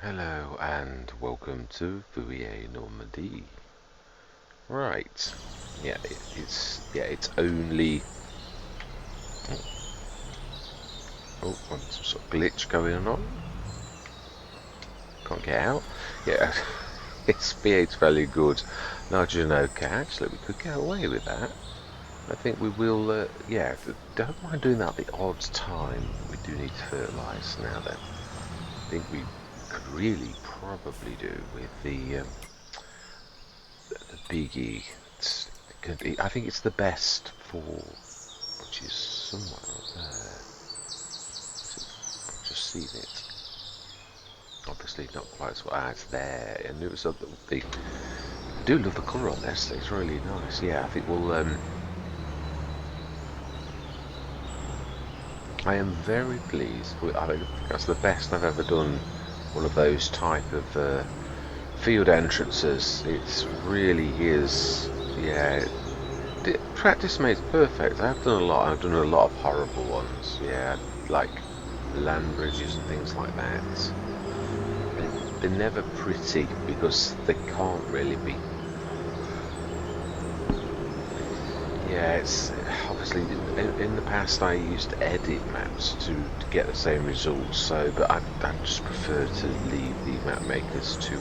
Hello and welcome to Vouilly Normandy. Right, it's only some sort of glitch going on. Can't get out. Yeah, it's V8's fairly good. Nitrogen okay. Actually, we could get away with that. I think we will. Yeah, don't mind doing that at the odd time. We do need to fertilise now. Then I think we could really probably do with the biggie. I think it's the best for, which is somewhere up there. I've just seen it. Obviously not quite as well. It's there, and it was I do love the colour on this. It's really nice. Yeah, I think we'll. I am very pleased. I think that's the best I've ever done. One of those type of field entrances. It really is. Yeah. Practice makes perfect. I've done a lot. I've done a lot of horrible ones. Yeah, like land bridges and things like that. They're never pretty because they can't really be. Yeah, it's obviously in the past I used to edit maps to get the same results. So, but I just prefer to leave the map makers to.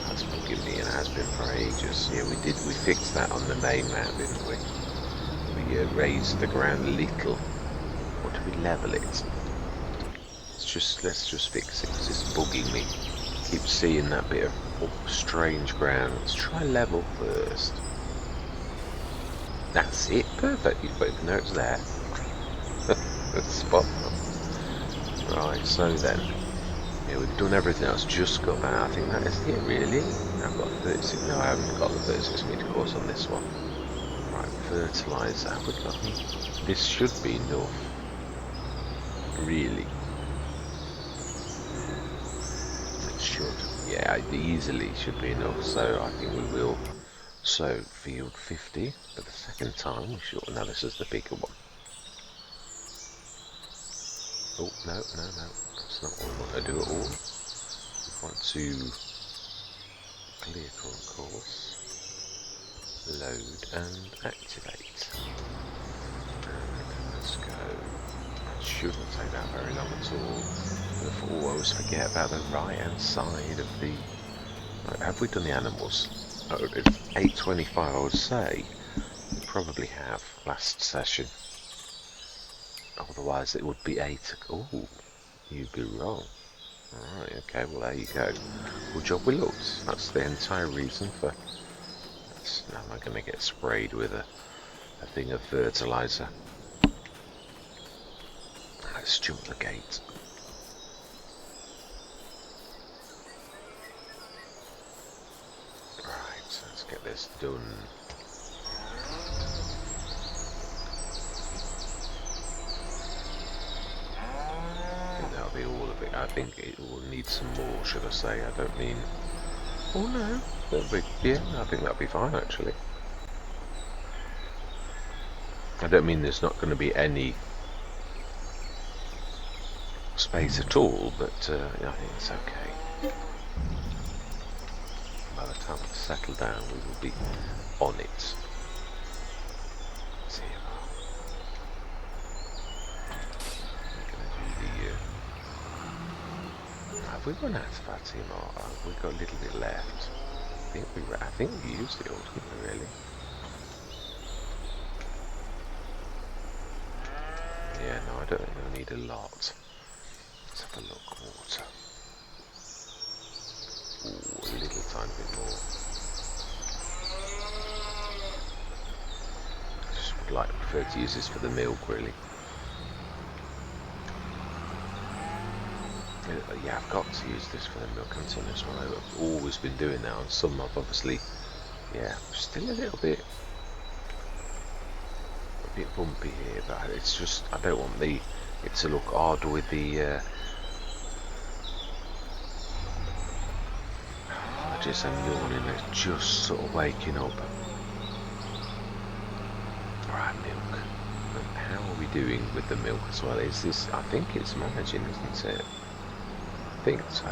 That's bugging me and has been for ages. Yeah, we fixed that on the main map, didn't we? We raised the ground a little. Or do we level it? Let's just fix it because it's bugging me. Keep seeing that bit of strange ground. Let's try level first. That's it. Perfect. You've got the notes there. Spot on. Right. So then. Yeah, we've done everything else, just got that. I think that is it, really. I've got 36. No, I haven't got the 36 metre course on this one. Right, fertiliser. Have we got any? This should be enough. Really. It should. Yeah, it easily should be enough. So I think we will. So, field 50. For the second time, we should. Now this is the bigger one. Oh, no. That's not what we want to do at all. We want to clear current course, load and activate. And let's go. It shouldn't take that very long at all. We'll always forget about the right hand side of the... Right, have we done the animals? Oh, it's 8:25 I would say. We probably have last session. Otherwise it would be 8. Oh, you'd be wrong. Alright, okay, well there you go. Good job we looked. That's the entire reason for... Now am I going to get sprayed with a thing of fertiliser? Let's jump the gate. Right, let's get this done. Be all of it. I think it will need some more, should I say. I don't mean... Oh no, that'll be... Yeah, I think that'll be fine actually. I don't mean there's not going to be any space at all, but I think it's okay. By the time we settle down, we will be on it. Have we run out of our team, or we've got a little bit left? I think we used it all, didn't we, really? Yeah, no, I don't think we'll need a lot. Let's have a look. Water. Ooh, a little tiny bit more. I just would prefer to use this for the milk, really. Yeah, I've got to use this for the milk continuous one. I've always been doing that on some. I've obviously, yeah, still a little bit bumpy here, but it's just I don't want it to look odd with the. Apologies, I'm yawning. It's just sort of waking up. Right, milk. How are we doing with the milk as well? Is this? I think it's managing, isn't it? think so.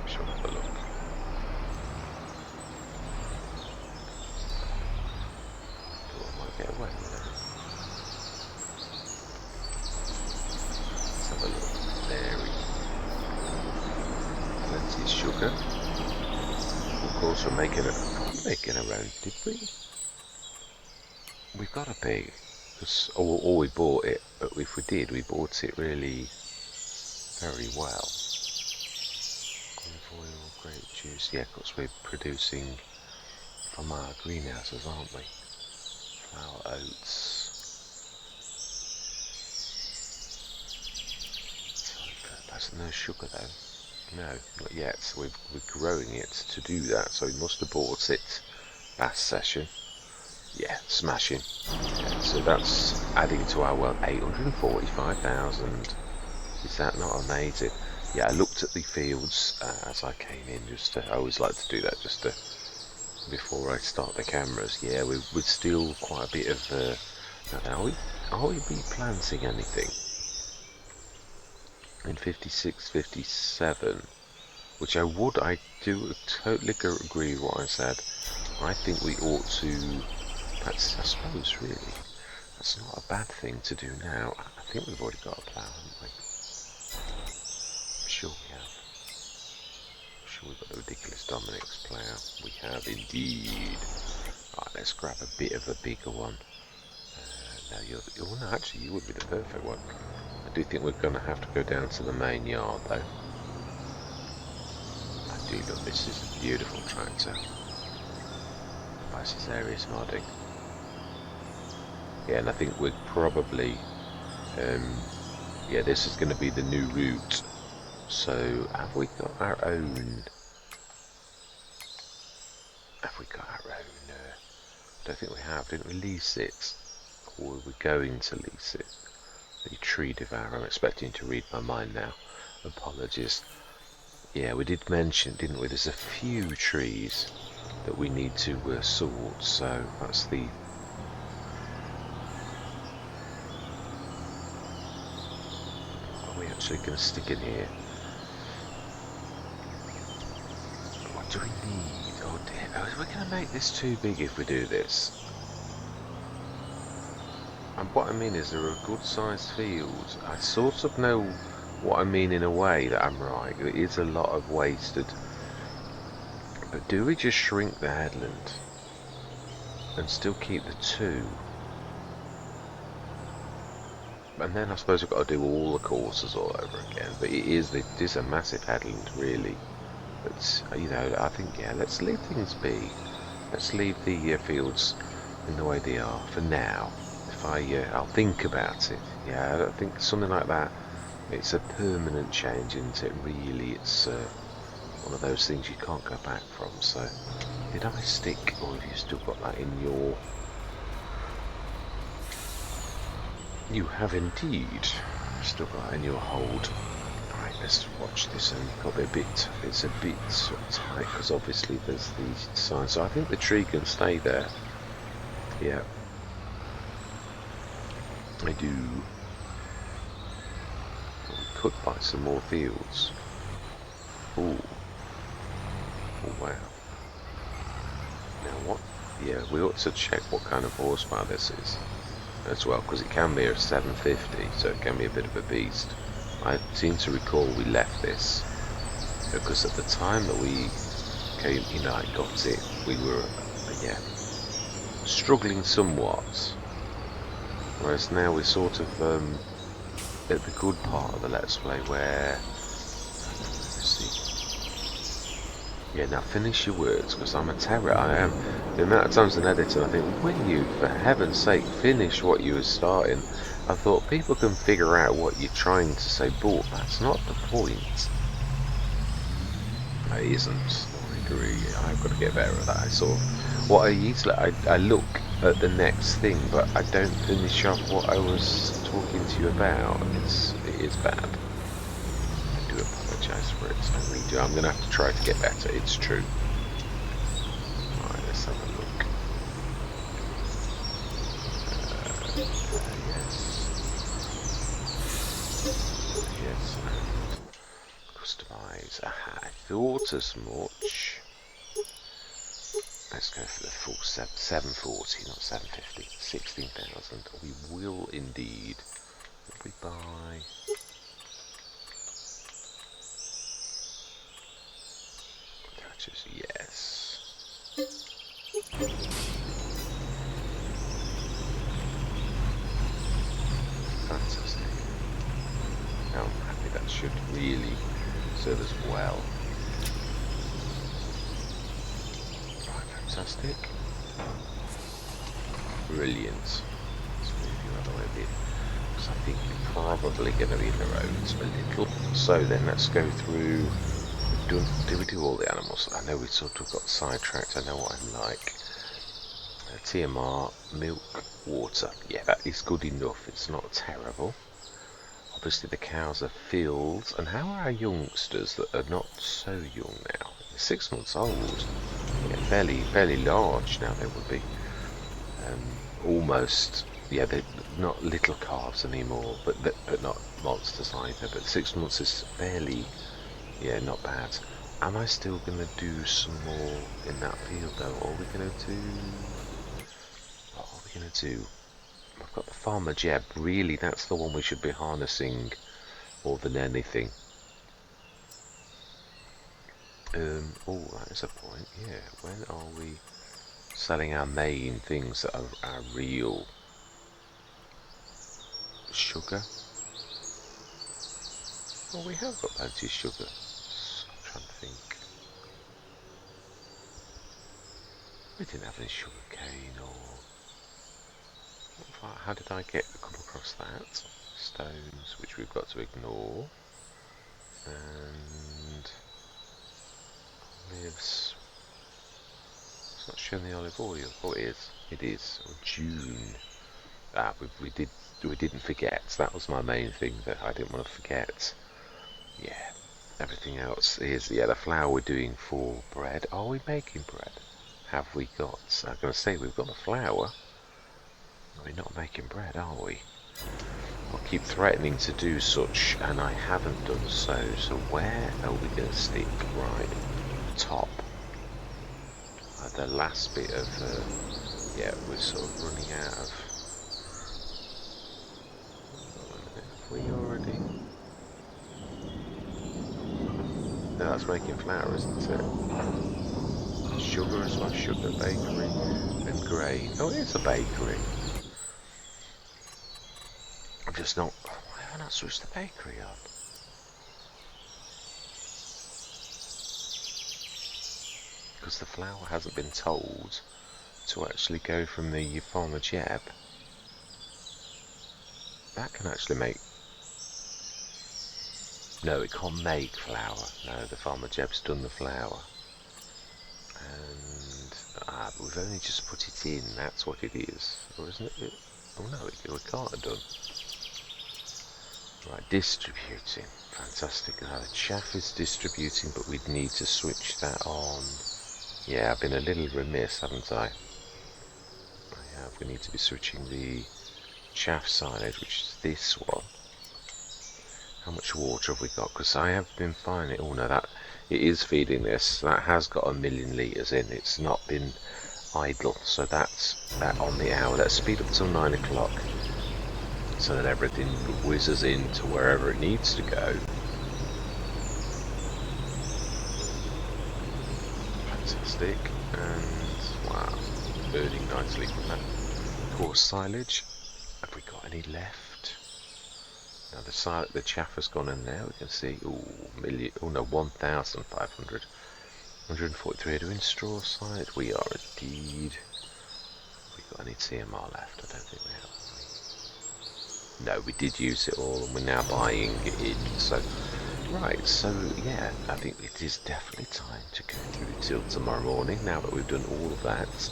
Shall have a look. Thought I might get away with it. Let's have a look. There we go. Plenty of sugar. Of course, we're making our own, did we? We've got to be. Or we bought it, but if we did, we bought it really very well. Olive oil, grape juice, yeah, because we're producing from our greenhouses, aren't we? Flour, oats. That's no sugar though. No, not yet. So we're growing it to do that. So we must have bought it last session. Yeah, smashing. Yeah, so that's adding to our 845,000. Is that not amazing? Yeah, I looked at the fields as I came in. I always like to do that just before I start the cameras. Yeah, we're still quite a bit of. Are we replanting anything in 56, 57? Which I do totally agree with what I said. I think we ought to. I suppose really, that's not a bad thing to do now. I think we've already got a plough, haven't we? I'm sure we have. I'm sure we've got the ridiculous Dominic's plough. We have indeed. Right, let's grab a bit of a bigger one. No, actually, you would be the perfect one. I do think we're going to have to go down to the main yard, though. I do love this. This is a beautiful tractor. This is area smarting. Yeah, and I think we're probably, yeah, this is going to be the new route. So, have we got our own? I don't think we have. Didn't we lease it? Or were we going to lease it? The tree devourer. I'm expecting to read my mind now. Apologies. Yeah, we did mention, didn't we? There's a few trees that we need to sort. So that's the. Are we actually going to stick in here? What do we need? Oh dear, we're going to make this too big if we do this. And what I mean is there are good sized fields. I sort of know what I mean in a way that I'm right. It is a lot of wasted. But do we just shrink the headland and still keep the two? And then I suppose we've got to do all the courses all over again. But it is a massive headland really. But you know, I think yeah, let's leave things be. Let's leave the fields in the way they are for now. If I'll think about it. Yeah, I don't think something like that. It's a permanent change, isn't it? Really, it's one of those things you can't go back from. So, did I stick, or have you still got that in your? You have indeed still got that in your hold. Right, let's watch this. And got it a bit. It's a bit sort of tight because obviously there's the sign. So I think the tree can stay there. Yeah. I do. We could buy some more fields. Ooh. Oh wow. Now what? Yeah, we ought to check what kind of horsepower this is as well, because it can be a 750, so it can be a bit of a beast. I seem to recall we left this because at the time that we came, you know, I got it, we were, yeah, struggling somewhat. Whereas now we're sort of at the good part of the Let's Play where, let's see, yeah, now finish your words, because I'm a terror, I am. The amount of times an editor, I think, will you, for heaven's sake, finish what you were starting? I thought people can figure out what you're trying to say, but that's not the point. It isn't. I agree. I've got to get better at that. I sort of, what I usually, I look at the next thing, but I don't finish off what I was talking to you about. It is bad. I do apologise for it. I really do. I'm going to have to try to get better. It's true. Right, let's have a look. Yes. Yes. size. Aha, I thought as much. Let's go for the full 740, not 750. 16,000. We will indeed. What we buy? Catches, yes. Fantastic. Now I'm happy, that should really serve us well. Right, fantastic. Brilliant. Let's move you out of the way a bit, because I think you're probably going to be in the roads a little. So then let's go through. Did we do all the animals? I know we sort of got sidetracked. I know what I like. TMR, milk, water. Yeah, that is good enough. It's not terrible. Obviously the cows are filled. And how are our youngsters that are not so young now? They're 6 months old. Yeah, fairly large now they would be. Almost, yeah, they're not little calves anymore, but not monsters either. But 6 months is fairly, yeah, not bad. Am I still going to do some more in that field though? Or are we going to do... What are we going to do? I've got the farmer Jeb. Really, that's the one we should be harnessing more than anything. Oh, that is a point. Yeah, when are we selling our main things that are our real sugar? Well, we have got plenty of sugar. I'm trying to think. We didn't have any sugar cane or... How did I come across that? Stones, which we've got to ignore. And olives. It's not showing the olive oil. Oh, it is. It is. Oh, June. Ah, we didn't forget. That was my main thing that I didn't want to forget. Yeah. Everything else is, yeah, the flour we're doing for bread. Are we making bread? Have we got? I'm going to say we've got the flour. We're not making bread, are we? I'll keep threatening to do such, and I haven't done so. So where are we going to stick? Right, top. The last bit of, yeah, we're sort of running out of. Hold on a minute, have we already? No, that's making flour, isn't it? Sugar as well, sugar, bakery, and grain. Oh, it is a bakery. I'm just not. Why have I not switched the bakery on? Because the flour hasn't been told to actually go from the farmer Jeb. That can actually make. No, it can't make flour. No, the farmer Jeb's done the flour. And we've only just put it in. That's what it is, or isn't it? Oh no, we can't have done. Right, distributing. Fantastic. Now the chaff is distributing, but we'd need to switch that on. Yeah, I've been a little remiss, haven't I? I have. We need to be switching the chaff silage, which is this one. How much water have we got? Because I have been finding. Oh no, that it is feeding this. That has got 1,000,000 litres in. It's not been idle. So that's that on the hour. Let's speed up till 9 o'clock, so that everything whizzes into wherever it needs to go. Fantastic. And wow, burning nicely from that coarse silage. Have we got any left? Now the chaff has gone in there. We can see, oh no, 1,500. 143 are doing straw silage. We are indeed. Have we got any TMR left? I don't think we have. No, we did use it all, and we're now buying it in. So, right. So yeah, I think it is definitely time to go through till tomorrow morning. Now that we've done all of that,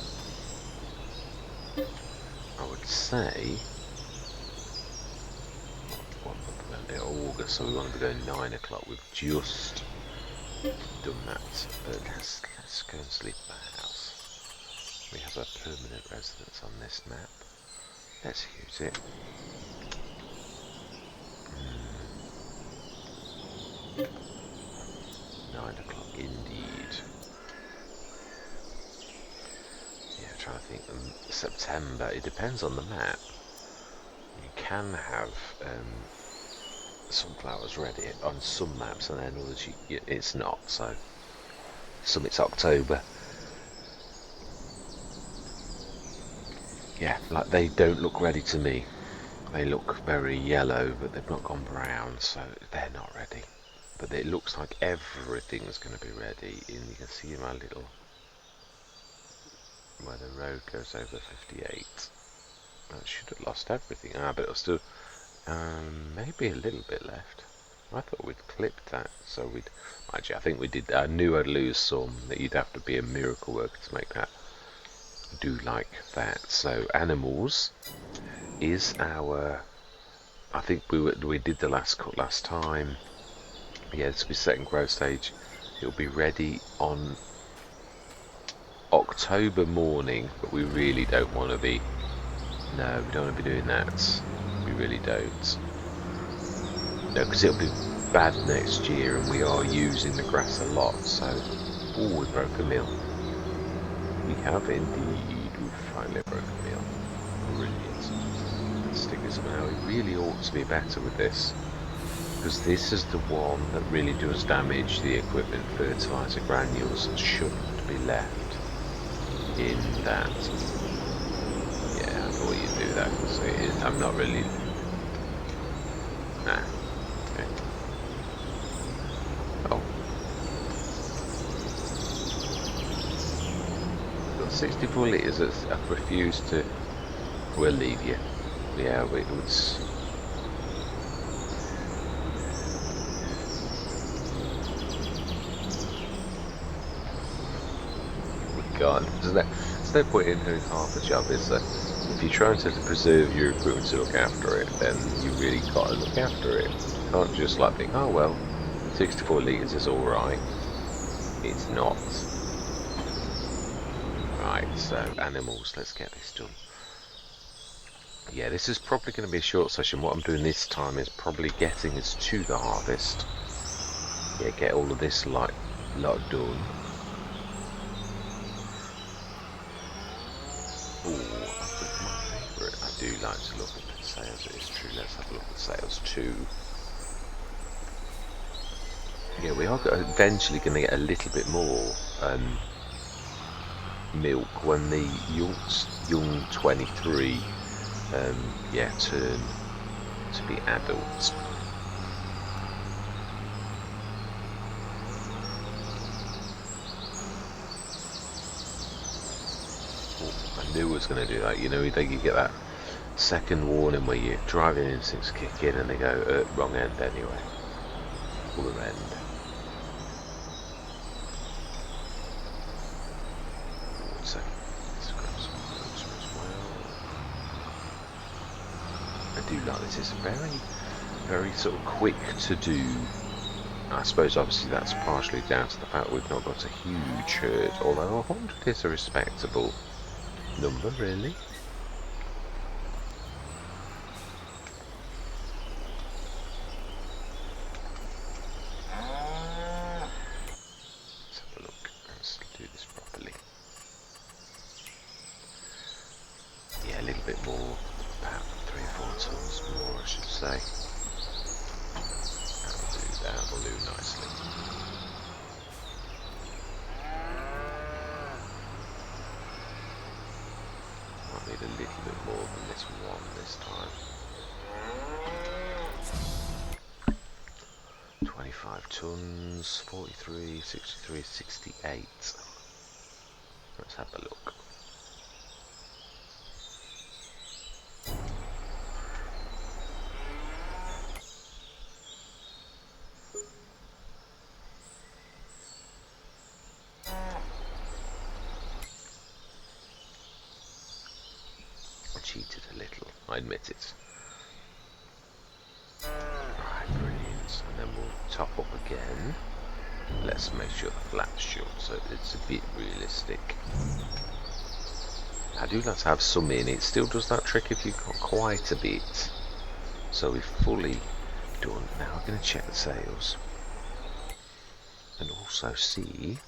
I would say. August, so we want to be going 9 o'clock. We've just done that. Let's go and sleep at the house. We have a permanent residence on this map. Let's use it. September. It depends on the map. You can have sunflowers ready on some maps, and then others it's not. So some it's October. Yeah, like they don't look ready to me. They look very yellow, but they've not gone brown, so they're not ready. But it looks like everything's going to be ready. And you can see my little where the road goes over 58. That should have lost everything. But it'll still maybe a little bit left. I thought we'd clipped that, so we'd actually. I think we did. I knew I'd lose some. That you'd have to be a miracle worker to make that do like that. So animals is our. I think we did the last cut last time. Yeah, this will be second growth stage. It'll be ready on October morning, but we really don't want to be. No, we don't want to be doing that. We really don't. No, because it'll be bad next year, and we are using the grass a lot. So, oh, we broke a mill. We have indeed. We finally broke a mill. Brilliant. Let's stick this now. We really ought to be better with this, because this is the one that really does damage the equipment. Fertilizer granules shouldn't be left in that. Yeah, I thought you'd do that, because I'm not really. Nah. Okay. Oh. Got 64 litres. I've refused to. We'll leave you. Yeah, it was. God, there's no point in doing half the job, is there? If you're trying to preserve your equipment to look after it, then you really got to look after it. You can't just like think, oh well, 64 litres is alright. It's not. Right, so animals, let's get this done. Yeah, this is probably going to be a short session. What I'm doing this time is probably getting us to the harvest. Yeah, get all of this lot done. I do like to look at sales, it is true. Let's have a look at sales too. Yeah, we are eventually going to get a little bit more milk when the young 23 yeah, turn to be adults. I knew I was going to do that. You know, you get that second warning where your driving instincts kick in and they go, wrong end anyway. Other end. So, let's grab some closer as well. I do like this. It's very sort of quick to do. I suppose obviously that's partially down to the fact we've not got a huge herd, although 100 is a respectable number, really. Let's have a look. Let's do this properly. Yeah, a little bit more, about 3 or 4 tons more, I should say. That'll do nicely. Might need a little bit more than this one this time. 25 tons, 43, 63, 68. Let's have a look. Cheated a little, I admit it. Right, brilliant. And then we'll top up again. Let's make sure the flap's shut so it's a bit realistic. I do like to have some in. It still does that trick if you've got quite a bit. So we're fully done. Now I'm going to check the sales. And also see...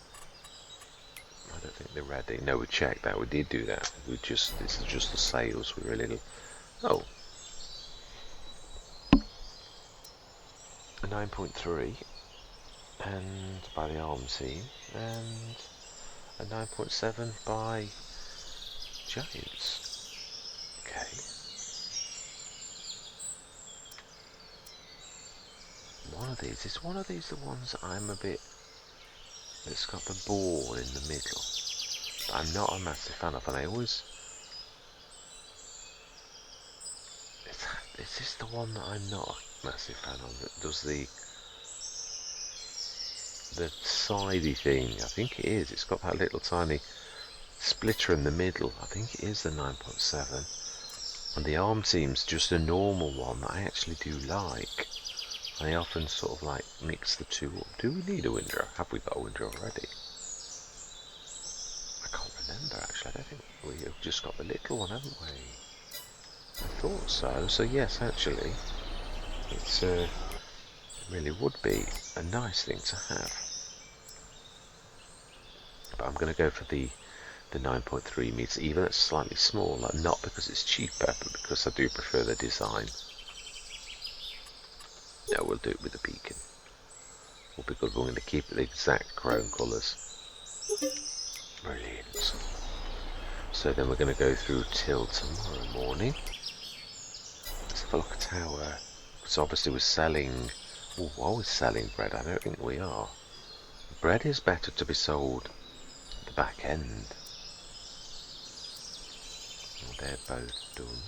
I don't think they're ready. No, we checked that. We did do that. This is just the sails. We were a little. Oh, a 9.3, and by the arm team, and a 9.7 by Giants. Okay. Is one of these the ones that I'm a bit, that's got the ball in the middle? But I'm not a massive fan of, and I always, is this the one that I'm not a massive fan of, that does the sidey thing? I think it is. It's got that little tiny splitter in the middle. I think it is the 9.7. And the arm team's just a normal one that I actually do like. I often sort of like mix the two up. Do we need a windrow? Have we got a windrow already? I can't remember actually. I don't think we've just got the little one, haven't we? I thought so. So yes, actually, it really would be a nice thing to have. But I'm going to go for the 9.3 meters, even it's slightly smaller, not because it's cheaper, but because I do prefer the design. No, we'll do it with a beacon. Will be good. We're going to keep it the exact chrome colours. Brilliant. So then we're going to go through till tomorrow morning. Let's have a look at our. So obviously we're selling. Oh, always selling bread. I don't think we are. Bread is better to be sold at the back end. Well, they're both done.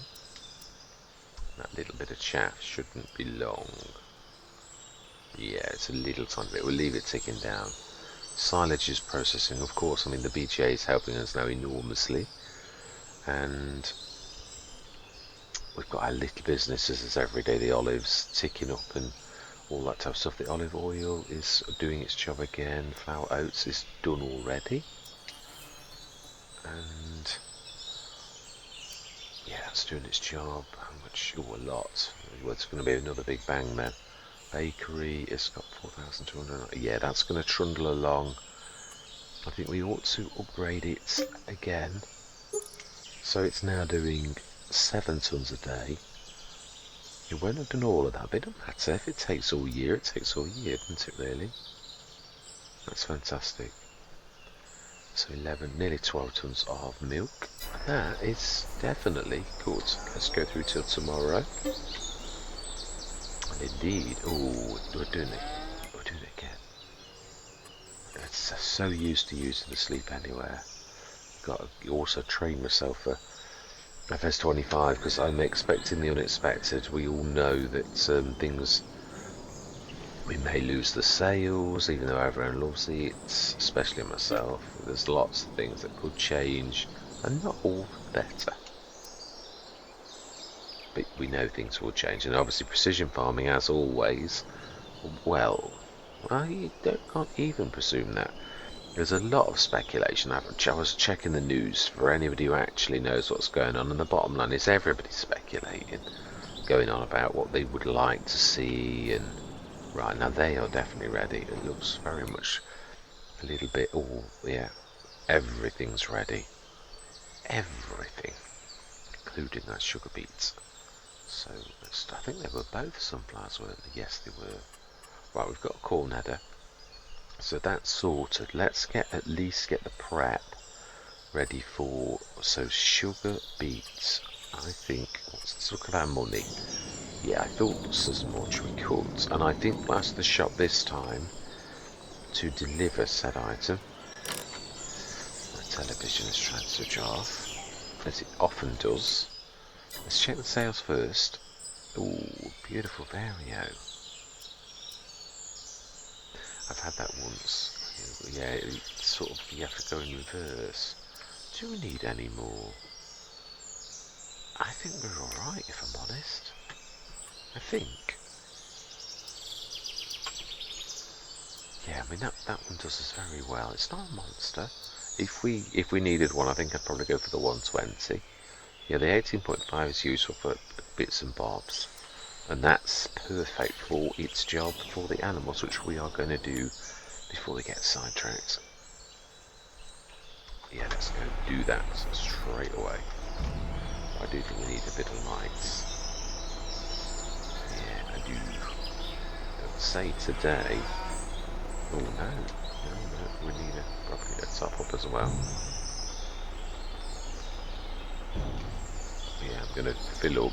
That little bit of chaff shouldn't be long. Yeah, it's a little tiny bit. We'll leave it ticking down. Silage is processing, of course. I mean, the BGA is helping us now enormously. And we've got our little businesses as every day. The olives ticking up and all that type of stuff. The olive oil is doing its job again. Flour oats is done already. And yeah, it's doing its job. How much? Oh, a lot. Well, it's going to be another big bang then. Bakery, it's got 4,200. Yeah, that's going to trundle along. I think we ought to upgrade it again. So it's now doing 7 tons a day. It won't have done all of that, but it doesn't matter. If it takes all year, it takes all year, doesn't it really? That's fantastic. So 11, nearly 12 tons of milk. That is definitely good. Let's go through till tomorrow. And indeed, oh, we're doing it. We're doing it again. It's so used to using the sleep anywhere. Got to also train myself for FS25 because I'm expecting the unexpected. We all know that things, we may lose the sales, even though everyone loves it, especially myself. There's lots of things that could change, and not all for the better. But we know things will change, and obviously precision farming, as always, well, you can't even presume that. There's a lot of speculation. I was checking the news for anybody who actually knows what's going on, and the bottom line is everybody's speculating, going on about what they would like to see, and right now they are definitely ready. It looks very much a little bit, oh yeah, everything's ready. Everything, including those sugar beets. So I think they were both sunflowers, weren't they? Yes, they were. Right, we've got a corn header. So that's sorted. Let's at least get the prep ready for, so sugar beets. I think, let's look at our money. Yeah, I thought this as much we could. And I think that's the shop this time to deliver said item. My television is trying to switch off, as it often does. Let's check the sales first. Ooh, beautiful Vario. I've had that once. Yeah, it's sort of, you have to go in reverse. Do we need any more? I think we're alright, if I'm honest. I think. Yeah, I mean that one does us very well. It's not a monster. If we needed one, I think I'd probably go for the 120. Yeah, the 18.5 is useful for bits and bobs, and that's perfect for its job for the animals, which we are going to do before they get sidetracked. Yeah, let's go do that straight away. I do think we need a bit of lights. Yeah, I do. Don't say today. Oh no, no, we need probably a top up as well. Yeah, I'm gonna fill up.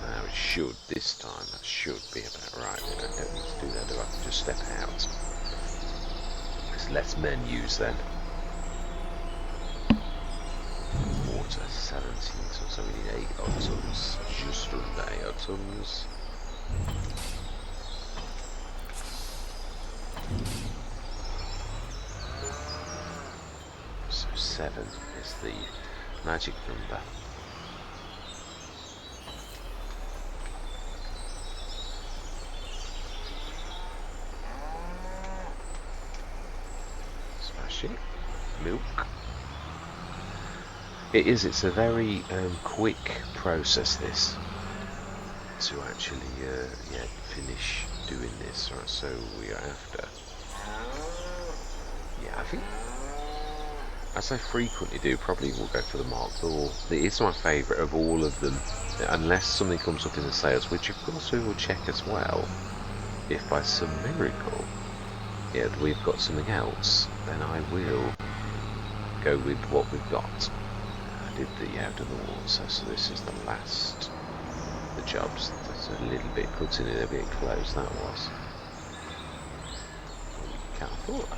Now it should this time. That should be about right. I don't need to do that, do I? Can just step out. There's less menus then. Water 17 tons, so we need 8 odd tons. Just under 8 odd tons. So 7 is the magic number. Smash it. Milk. It's a very quick process, this, to actually yeah, finish doing this. Right, so we are after, yeah, I think, as I frequently do, probably will go for the Mark IV. It's my favourite of all of them, unless something comes up in the sales, which of course we will check as well. If by some miracle, yeah, we've got something else, then I will go with what we've got. I did the out of the water, so this is the last. The jobs. That's a little bit cutting it a bit close. That was. I thought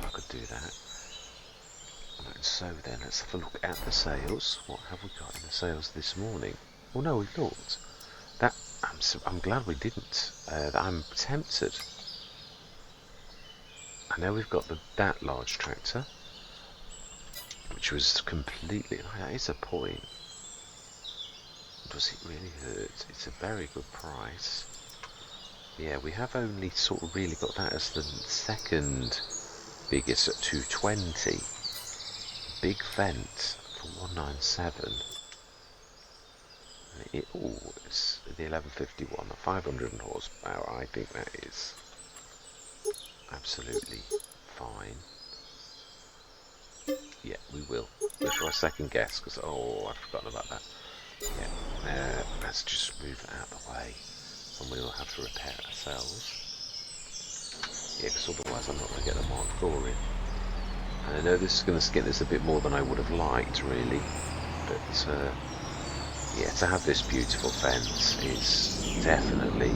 I could do that. And so then let's have a look at the sales. What have we got in the sales this morning? Oh no, we've not. That I'm glad we didn't. I'm tempted. I know we've got that large tractor, which was completely. That is a point. Does it really hurt? It's a very good price. Yeah, we have only sort of really got that as the second biggest at 220. Big vent for 197. It's the 1151, 500 horsepower. I think that is absolutely fine. Yeah, we will. Before I second guess, because I've forgotten about that. Yeah, let's just move it out of the way, and we will have to repair it ourselves. Yeah, because otherwise I'm not going to get the Mark IV in. And I know this is going to skin this a bit more than I would have liked, really. But yeah, to have this beautiful fence is definitely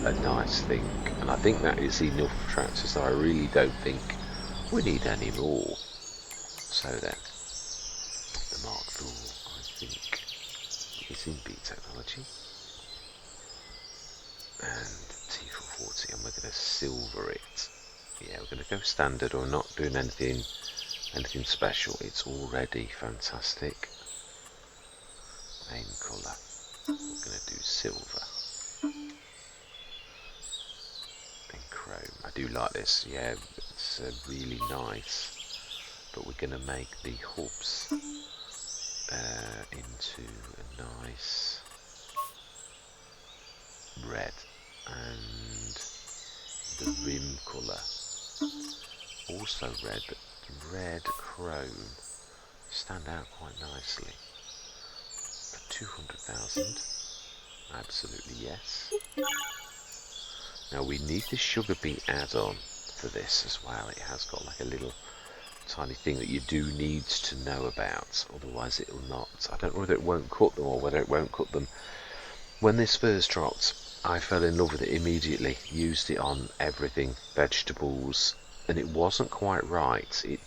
a nice thing. And I think that is enough tractors, so I really don't think we need any more. So then, the Mark IV, I think, is in B technology. And T440, and we're going to silver it. Yeah, we're going to go standard, or not doing anything special. It's already fantastic. Main colour, we're going to do silver. Then chrome. I do like this. Yeah, it's really nice. But we're going to make the hubs into a nice red, and the rim colour also red, but red chrome stand out quite nicely. For 200,000, absolutely yes. Now we need the sugar beet add-on for this as well. It has got like a little tiny thing that you do need to know about, otherwise it will not. I don't know whether it won't cut them or whether it won't cut them. When this first dropped, I fell in love with it immediately, used it on everything, vegetables, and it wasn't quite right. It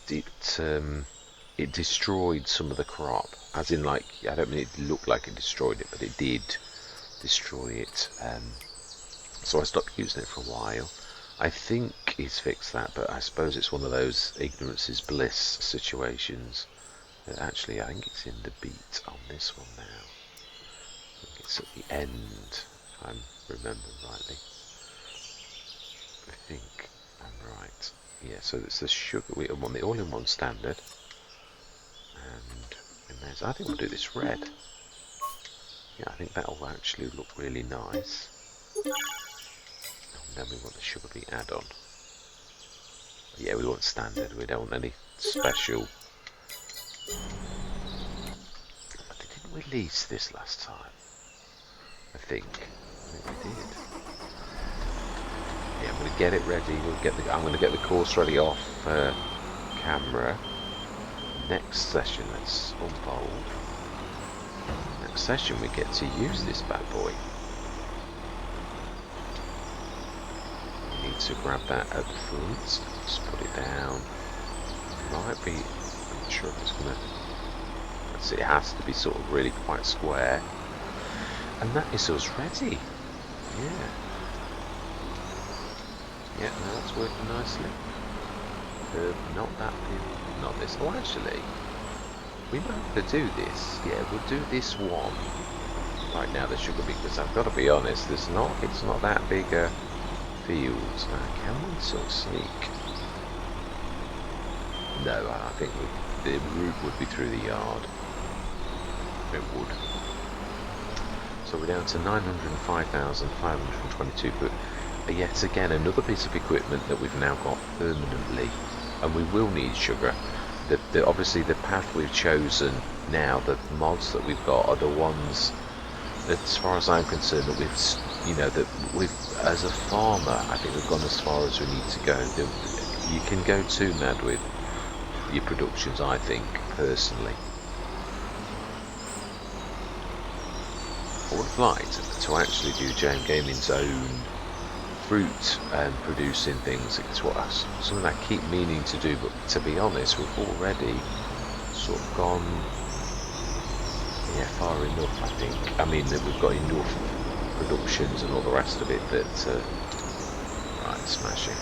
destroyed some of the crop, as in, like, I don't mean it looked like it destroyed it, but it did destroy it. So I stopped using it for a while. I think he's fixed that, but I suppose it's one of those ignorance is bliss situations. Actually, I think it's in the beat on this one now. I think it's at the end, if I remember rightly. I think I'm right. Yeah, so it's the sugar wheat one, the all-in-one standard. And there's, I think we'll do this red. Yeah, I think that'll actually look really nice. And then we want the sugar beet add-on. Yeah, we want standard, we don't want any special. But didn't we lease this last time? I think we did. Yeah, I'm going to get it ready. I'm going to get the course ready off camera. Next session, let's unfold. Next session, we get to use this bad boy. We need to grab that at the front. Just put it down. Might be. I'm not sure if it's going to. Let's see. It has to be sort of really quite square. And that is us ready. Yeah. Yeah, no, that's working nicely. Not that big, not this. Oh, actually, we might have to do this. Yeah, we'll do this one right now. The sugar beet, because I've got to be honest, it's not that big a field. Can we sort of sneak? No, I think the route would be through the yard. It would. So we're down to 905,522, but yet again another piece of equipment that we've now got permanently, and we will need sugar. Obviously the path we've chosen now, the mods that we've got are the ones, as far as I'm concerned, that we've, as a farmer, I think we've gone as far as we need to go. You can go too mad with your productions, I think, personally. I would like to actually do JMGaming's own fruit producing things. It's something I keep meaning to do, but to be honest, we've already sort of gone far enough, I think. I mean, that we've got enough productions and all the rest of it that right, smashing.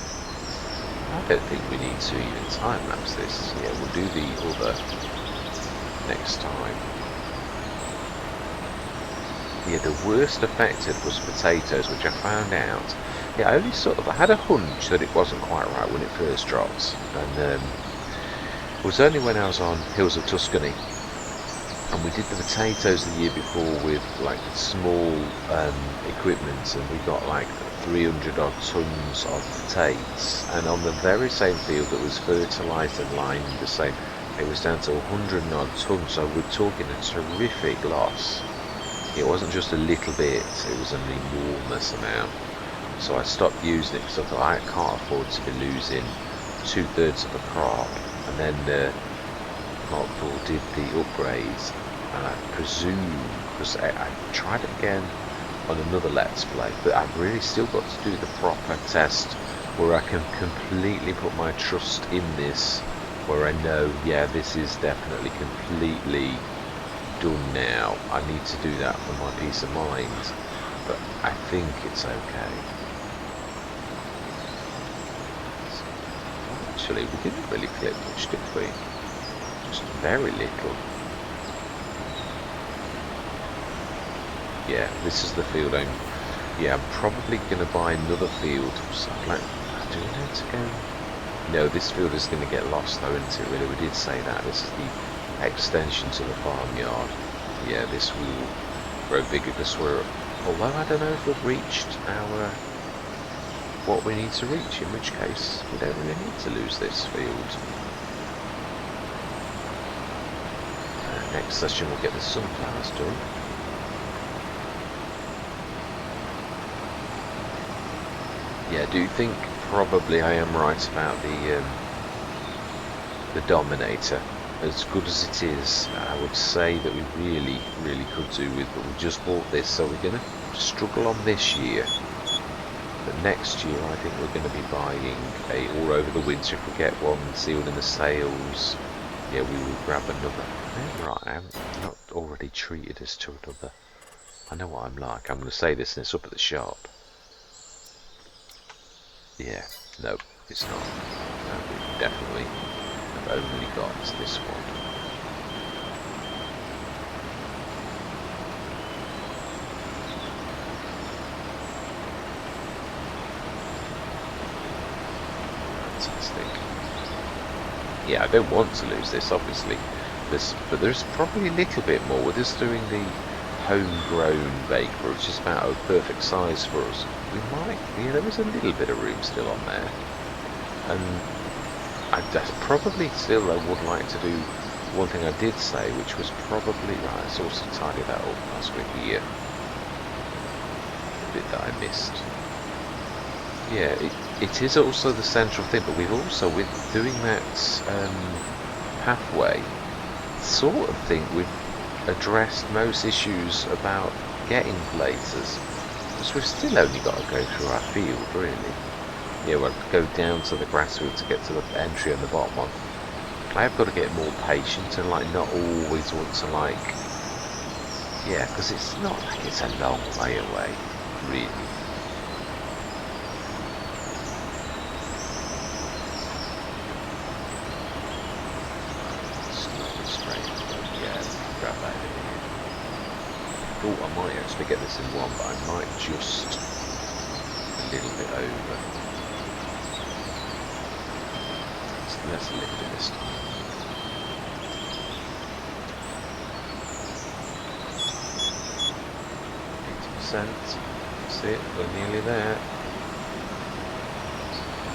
I don't think we need to even time lapse this. Yeah, we'll do the other next time. Yeah, the worst affected was potatoes, which I found out. Yeah, I had a hunch that it wasn't quite right when it first dropped, and it was only when I was on Hills of Tuscany, and we did the potatoes the year before with like small equipment, and we got like 300 odd tons of potatoes, and on the very same field that was fertilised and lined the same, it was down to 100 odd tons. So we're talking a terrific loss. It wasn't just a little bit, it was an enormous amount. So I stopped using it because I thought I can't afford to be losing 2/3 of a crop. And then Mark Paul did the upgrades, and I presume, because I tried it again on another Let's Play, but I've really still got to do the proper test where I can completely put my trust in this, where I know, yeah, this is definitely completely done now. I need to do that for my peace of mind, but I think it's okay. Actually, we didn't really clip much, did we? Just very little. Yeah, this is the field I'm probably going to buy another field. So do we need to go? No, this field is going to get lost though, isn't it? Really, we did say that. This is the extension to the farmyard. Yeah, this will grow bigger because although I don't know if we've reached our what we need to reach, in which case we don't really need to lose this field. Next session we'll get the sunflowers done. Yeah, I do think probably I am right about the Dominator. As good as it is, I would say that we really could do with, but we just bought this, so we're going to struggle on this year. But next year I think we're going to be buying or over the winter, if we get one sealed in the sales, yeah, we will grab another. Right, I haven't not already treated us to another. I know what I'm like. I'm going to say this and it's up at the shop. Yeah, no, it's not. No, we definitely have only got this one. Fantastic. Yeah, I don't want to lose this, obviously. But there's probably a little bit more with us doing the homegrown bakery. It's just about a perfect size for us. We might, yeah, there is a little bit of room still on there, and I probably still I would like to do one thing I did say, which was probably right. Let's also tidy that up last week here. The bit that I missed. Yeah, it is also the central thing, but we've also, with doing that pathway, sort of think we've addressed most issues about getting places, because we've still only got to go through our field, really. Yeah, we'll go down to the grassroots to get to the entry and the bottom one. I have got to get more patient and like not always want to like, yeah, because it's not like it's a long way away, really. I might actually get this in one, but I might just a little bit over. Let's lift it this time. 80%. That's it. We're nearly there.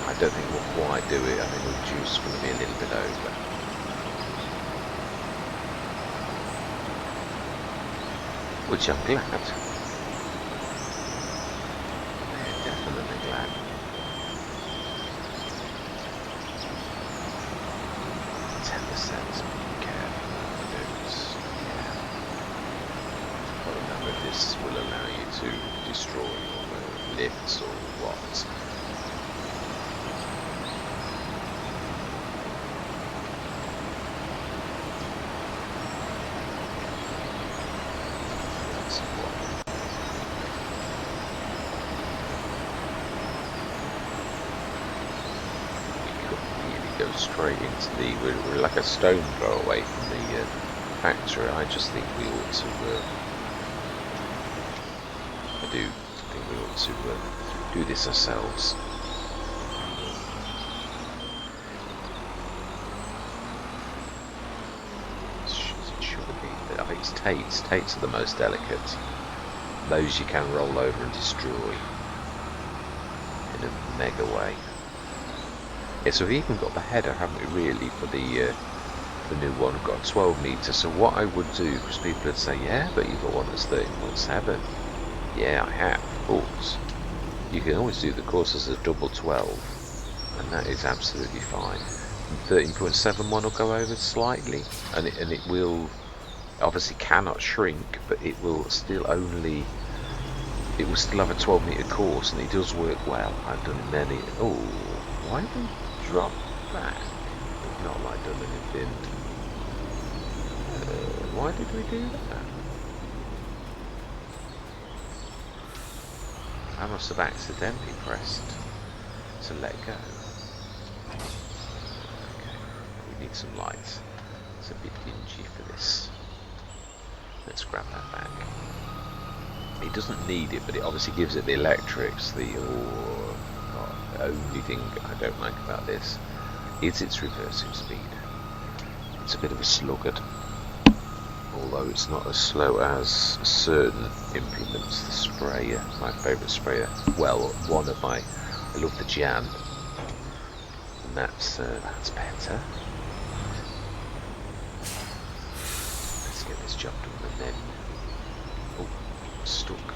I don't think we'll quite do it. I think the juice is going to be a little bit over. Which I'm glad. Yeah, definitely glad. 10%. Be careful. Yeah. I don't know if this will allow you to destroy your lifts or what. Straight into the, we're like a stone throw away from the factory. I just think we ought to I do think we ought to do this ourselves. It should be, I think it's Tates. Tates are the most delicate. Those you can roll over and destroy in a mega way. Yeah, so we've even got the header, haven't we, really, for the new one. We've got 12 metres. So what I would do, because people would say, yeah, but you've got one that's 13.7. Yeah, I have, of course. You can always do the course as a double 12, and that is absolutely fine. 13.7 one will go over slightly, and it will, obviously cannot shrink, but it will still only, it will still have a 12 metre course, and it does work well. I've done many, oh, why did we drop back? We've not like done anything. Why did we do that? I must have accidentally pressed to let go. Okay, we need some light. It's a bit dingy for this. Let's grab that back. It doesn't need it, but it obviously gives it the electrics, the the only thing I don't like about this is its reversing speed. It's a bit of a sluggard, although it's not as slow as certain implements. The sprayer, my favourite sprayer. Well, one of my, I love the Jan, and that's better. Let's get this job done, and then, oh, stuck.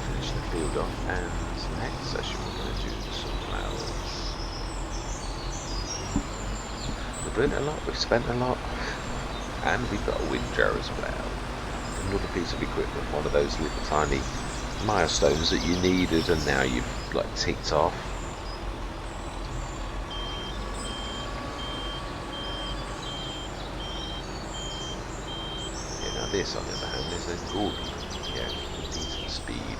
Finish the field off, and next session we're going to do some flowers. We've learned a lot, we've spent a lot, and we've got a wind jar as well. Another piece of equipment, one of those little tiny milestones that you needed, and now you've like ticked off. Yeah, now this on the other hand is a good, yeah, decent speed.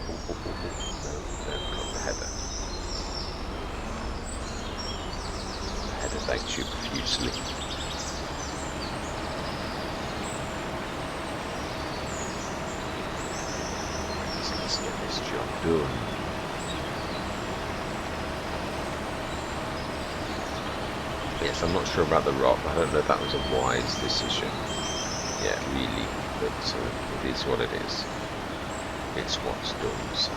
No, don't cut the header. The header thanks you profusely. So let's get this job done. Yes, I'm not sure about the rock. I don't know if that was a wise decision. Yeah, really. But it is what it is. It's what's done, so.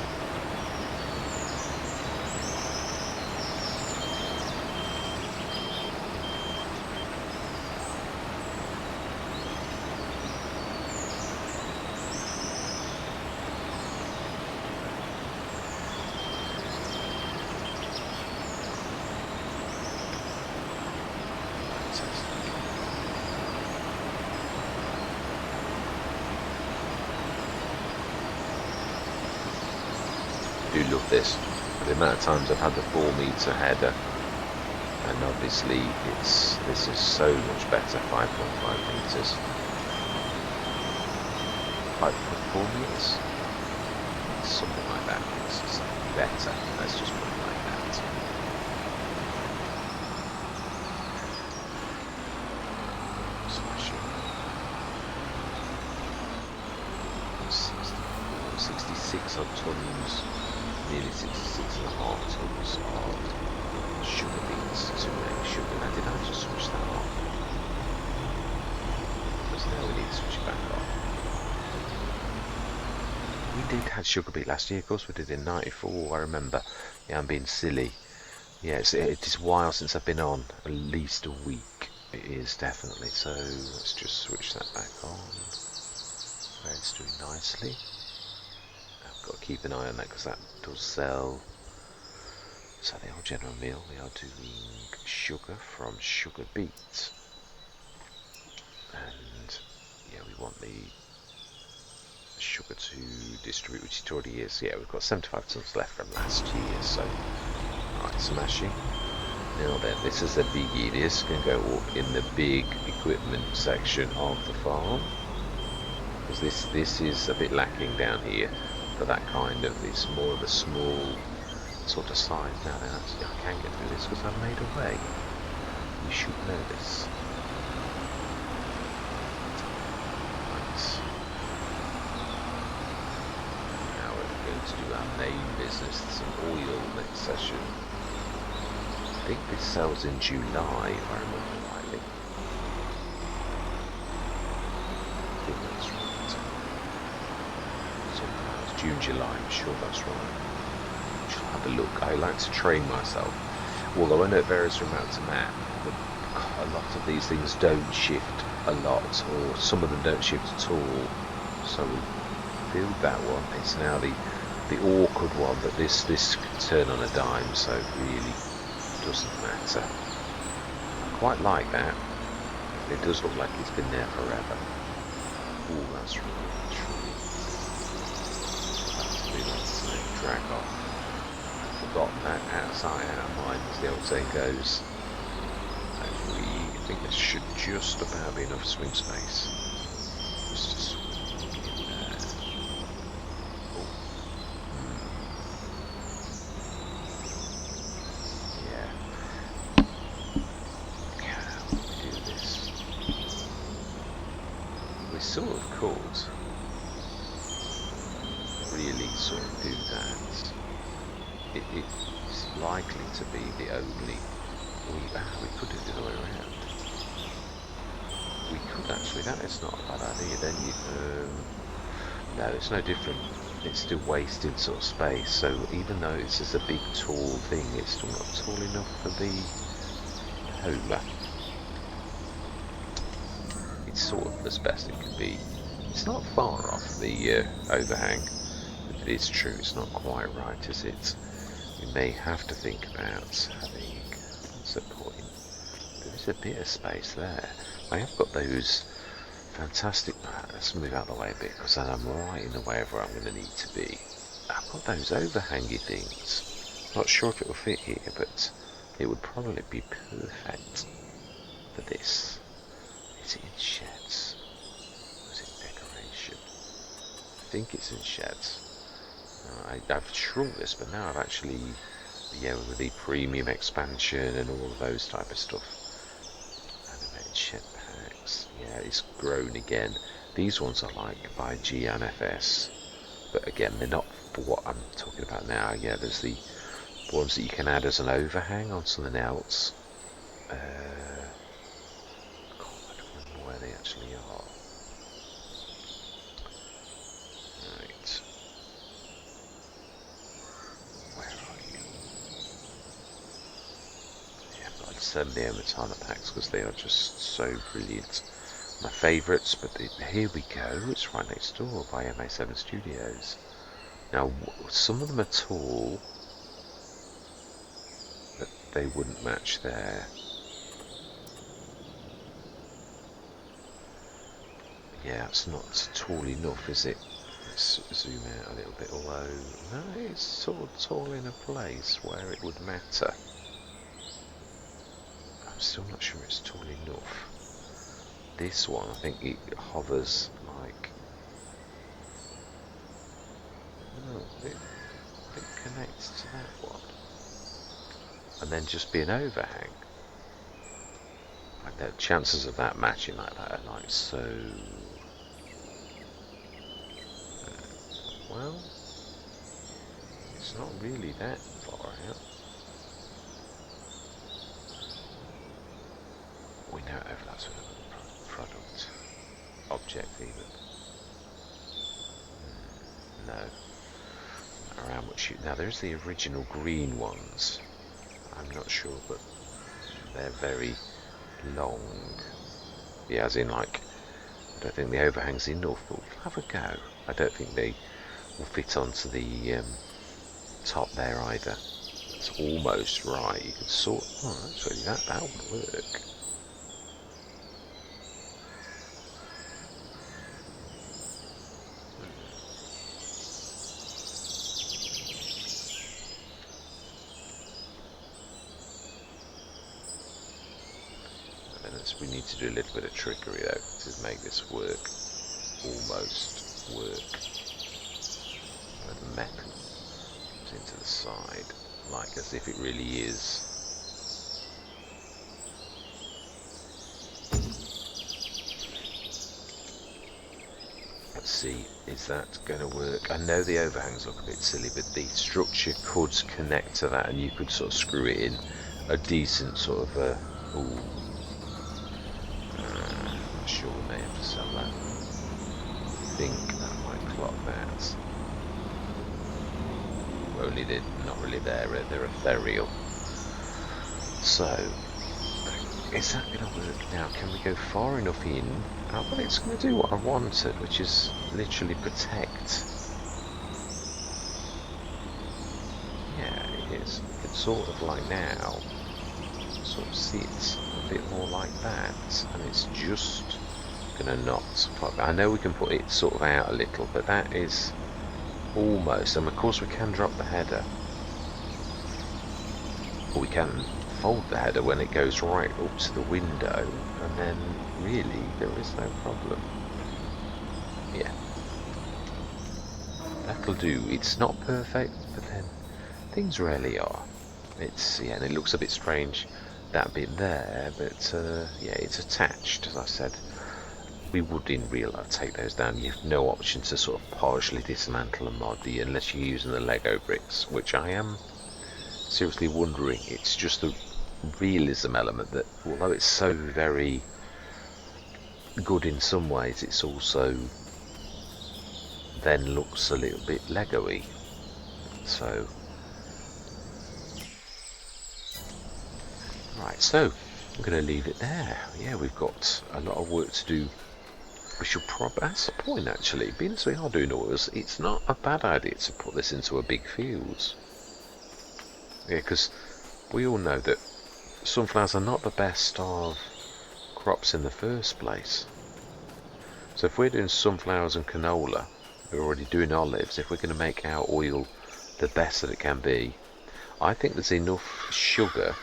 I do love this. The amount of times I've had the 4-metre header, and obviously this is so much better. 5.5 metres, 5.4 metres, something like that. It's just better. Let's just put it like that. Smashing. 66 odd tons. Nearly 66.5 tons of sugar beets to make sugar. Now, did I just switch that on? Because now we need to switch it back on. We did have sugar beet last year, of course we did in 94, I remember. Yeah, I'm being silly. Yeah, it is a while since I've been on, at least a week. It is definitely, so let's just switch that back on. Bread's doing nicely. I've got to keep an eye on that because that does sell. So the old General Meal, we are doing sugar from sugar beets. And yeah, we want the sugar to distribute, which it already is. Yeah, we've got 75 tons left from last year, so right, smashing. Now then, this is a biggie. This can go up in the big equipment section of the farm, because this is a bit lacking down here for that kind of, it's more of a small sort of size. Now then, I can get through this because I've made a way. You should know this. Right. Now we're going to do our main business, some oil next session. I think this sells in July, if I remember rightly. I think that's right. Sometimes June, July, I'm sure that's right. I'll have a look. I like to train myself. Although I know it varies from map to map, but a lot of these things don't shift a lot, or some of them don't shift at all. So we build that one. It's now the awkward one, but this can turn on a dime, so really doesn't matter. I quite like that. It does look like it's been there forever. Oh, that's really true. That's really nice to drag off. Forgotten that outside out of mind, as the old saying goes. I think there should just about be enough swing space. Just to swing in there. Oh. Yeah. How do we do this? We sort of could really sort of do that. It's likely to be the only. We could do it the other way around. We could actually. That is not a bad idea. Then no, it's no different. It's still wasted sort of space. So even though it's just a big tall thing, it's still not tall enough for the homer. It's sort of as best it can be. It's not far off the overhang. But it is true. It's not quite right, is it? We may have to think about having, what's the point? There is a bit of space there. I have got those fantastic, let's move out of the way a bit because then I'm right in the way of where I'm going to need to be. I've got those overhangy things. Not sure if it will fit here, but it would probably be perfect for this. Is it in sheds? Or is it decoration? I think it's in sheds. I've shrunk this, but now I've actually, yeah, with the premium expansion and all of those type of stuff. Animated shed packs, yeah, it's grown again. These ones are like by G and FS, but again, they're not for what I'm talking about now. Yeah, there's the ones that you can add as an overhang on something else. God, I don't remember where they actually are. Right. Where are you? Yeah, I've got so many Omatana packs because they are just so brilliant. My favourites, but here we go. It's right next door by MA7 Studios. Now, some of them are tall, but they wouldn't match there. Yeah, it's not tall enough, is it? Let's zoom out a little bit low. No, it's sort of tall in a place where it would matter. I'm still not sure it's tall enough. This one, I think it hovers like... Oh, it connects to that one. And then just be an overhang. Like the chances of that matching like that are like so... well, it's not really that far out. We know it overlaps with another product. Object even. No. Around what shoot. Now there's the original green ones. I'm not sure, but they're very long. Yeah, as in like, I don't think the overhang's enough, but we'll have a go. I don't think they will fit onto the top there either. It's almost right. You could sort. Oh, actually, that would work. We need to do a little bit of trickery though to make this work. Almost work. Where the metal comes into the side, like as if it really is. Let's see, is that going to work? I know the overhangs look a bit silly, but the structure could connect to that and you could sort of screw it in a decent sort of ooh. Not sure we may have to sell that. I think that might clock that. Only they're not really there, they're ethereal. So, is that going to work now? Can we go far enough in? Oh, well, it's going to do what I wanted, which is literally protect. Yeah, it is. It's sort of like now, sort of sits a bit more like that, and it's just going to not. I know we can put it sort of out a little, but that is almost, and of course we can drop the header. Or we can fold the header when it goes right up to the window, and then really there is no problem. Yeah, that'll do. It's not perfect, but then things rarely are. It's, yeah, and it looks a bit strange, that bit there, but yeah, it's attached, as I said. We would in real life take those down. You have no option to sort of partially dismantle a mod unless you're using the Lego bricks, which I am seriously wondering. It's just the realism element that, although it's so very good in some ways, it's also then looks a little bit Lego-y. So, right, so I'm going to leave it there. Yeah, we've got a lot of work to do. We should probably, that's the point actually, being as we are doing oils, it's not a bad idea to put this into a big field. Yeah, because we all know that sunflowers are not the best of crops in the first place. So if we're doing sunflowers and canola, we're already doing olives, if we're going to make our oil the best that it can be, I think there's enough sugar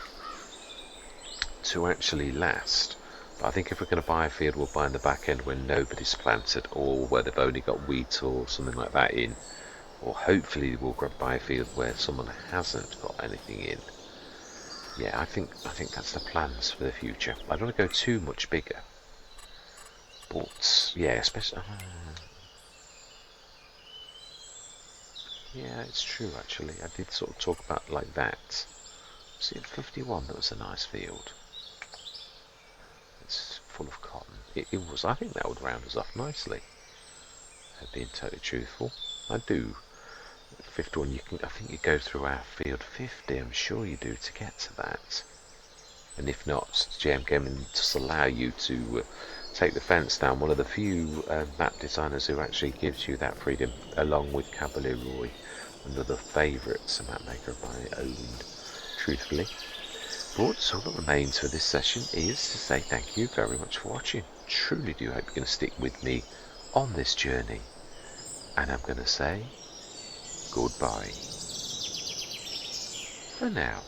to actually last. But I think if we're going to buy a field, we'll buy in the back end when nobody's planted, or where they've only got wheat or something like that in, or hopefully we'll buy a field where someone hasn't got anything in. Yeah, I think that's the plans for the future. I don't want to go too much bigger, but yeah, especially. Yeah, it's true actually. I did sort of talk about like that. See, at 51, that was a nice field. it's full of cotton. It was. I think that would round us off nicely. Being totally truthful, I do. 51. You can. I think you go through our field 50. I'm sure you do to get to that. And if not, JMGaming just allow you to take the fence down. One of the few map designers who actually gives you that freedom, along with Cavalier Roy, another favourite map maker of my own, truthfully. But all that remains for this session is to say thank you very much for watching. Truly do hope you're going to stick with me on this journey. And I'm going to say goodbye for now.